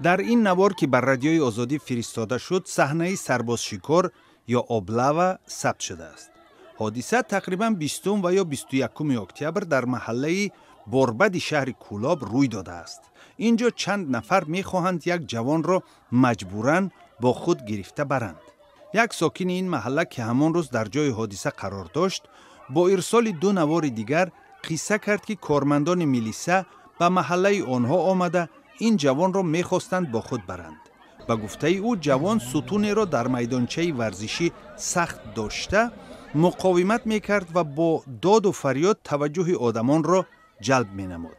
در این نوار که بر رادیوی آزادی فرستاده شد، صحنه سرباز شکار یا اوبلاوا ثبت شده است. حادثه تقریباً 20 و یا 21 اکتبر در محله بربد شهر کولاب روی داده است. اینجا چند نفر می‌خواهند یک جوان را مجبوراً با خود گرفته برند. یک ساکن این محله که همان روز در جای حادثه قرار داشت، با ارسال 2 نوار دیگر قصه کرد که کارمندان میلیسا به محله آنها آمده این جوان را می‌خواستند با خود برند. به گفته او جوان ستون را در میدانچه ورزشی سخت داشته مقاومت می‌کرد و با داد و فریاد توجه آدمان را جلب می‌نمود.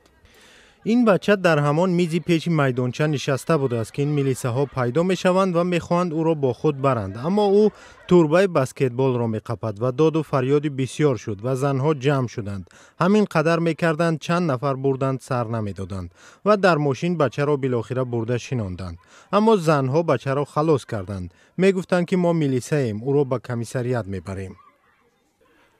این بچه در همان میزی پیش میدانچه نشسته بوده است که این میلیسه ها پیدا میشوند و میخواهند او را با خود برند، اما او توربه بسکتبال را میقپد و داد و فریاد بسیار شد و زنها جمع شدند. همین قدر میکردند چند نفر بردند سر نمیدادند و در ماشین بچه را بالاخره برده شناندند، اما زنها بچه را خلاص کردند. میگفتند که ما میلیسه ایم، او را به کمیسریات میبریم.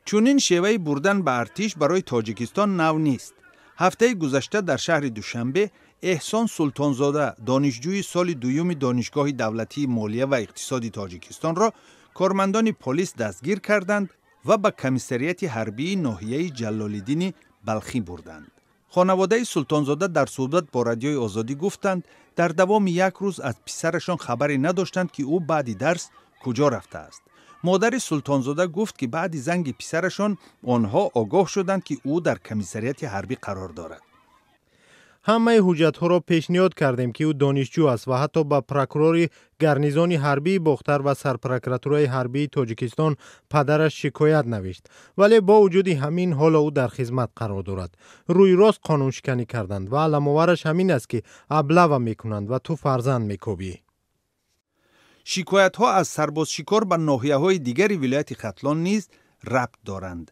چونین شیوه بردن به ارتش برای تاجیکستان نو نیست. هفته گذشته در شهر دوشنبه احسان سلطانزاده دانشجوی سال دوم دانشگاه دولتی مالیه و اقتصادی تاجیکستان را کارمندان پلیس دستگیر کردند و به کمیسریات حربی ناحیه جلال‌الدین بلخی بردند. خانواده سلطانزاده در صحبت با رادیوی آزادی گفتند در دوام یک روز از پسرشان خبری نداشتند که او بعد درس کجا رفته است. مادر سلطانزاده گفت که بعد زنگ پسرشان آنها آگاه شدند که او در کمیسریات حربی قرار دارد. همه حجت ها را پیشنهاد کردیم که او دانشجو است و حتی به پروکورور گارنیزون حربی باختر و سرپروکوراتورای حربی تاجیکستان پدرش شکایت نوشت، ولی با وجود همین حال او در خدمت قرار دارد. روی راست قانون شکنی کردند و علم‌آورش همین است که ابله میکنند و تو فرزند میکوبی. شکایت ها از سرباز شکار به ناحیه های دیگری ولایت ختلان نیز ربط دارند.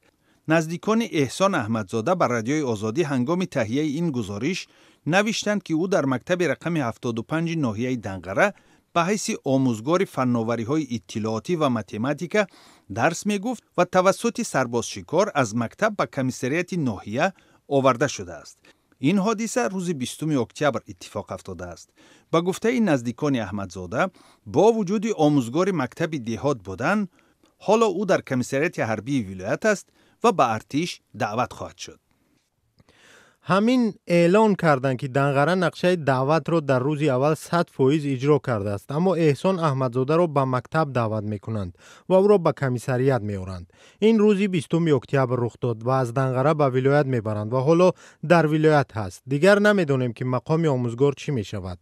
نزدیکان احسان احمدزاده بر رادیوی آزادی هنگام تهیه این گزارش نوشتند که او در مکتب رقم 75 ناحیه دنقره به حیث آموزگار فناوری های اطلاعاتی و متماتیک درس می گفت و توسط سرباز شکار از مکتب به کمیسریات ناحیه آورده شده است. این حادثه روز 20 اکتبر اتفاق افتاده است. با گفته نزدیکان احمدزاده با وجود آموزگار مکتب دهات بودن، حالا او در کمیسریات حربی ولایت است و به ارتش دعوت خواهد شد. همین اعلان کردند که دنقره نقشه دعوت را در روز اول 100% اجرا کرده است، اما احسان احمدزاده را به مکتب دعوت میکنند و او را به کمیسریات میآورند. این روزی 20 اکتبر رخ داد و از دنقره به ولایت میبرند و حالا در ولایت هست. دیگر نمیدونیم که مقام آموزگار چی میشود.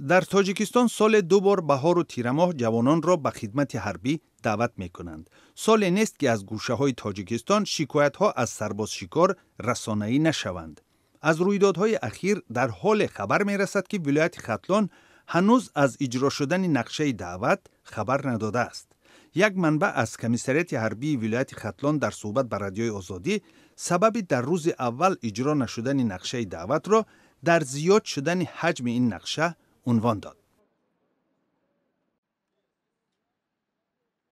در تاجیکستان سال 2 بار بهار و تیر ماه جوانان را به خدمت حربی دعوت می کنند. سال نیست که از گوشه های تاجیکستان شکایت ها از سرباز شکار رسانه‌ای نشوند. از رویدادهای اخیر در حال خبر می رسد که ولایت ختلان هنوز از اجرا شدن نقشه دعوت خبر نداده است. یک منبع از کمیسریات حربی ولایت ختلان در صحبت با رادیوی آزادی سبب در روز اول اجرا نشدن نقشه دعوت را در زیاد شدن حجم این نقشه عنوان داد.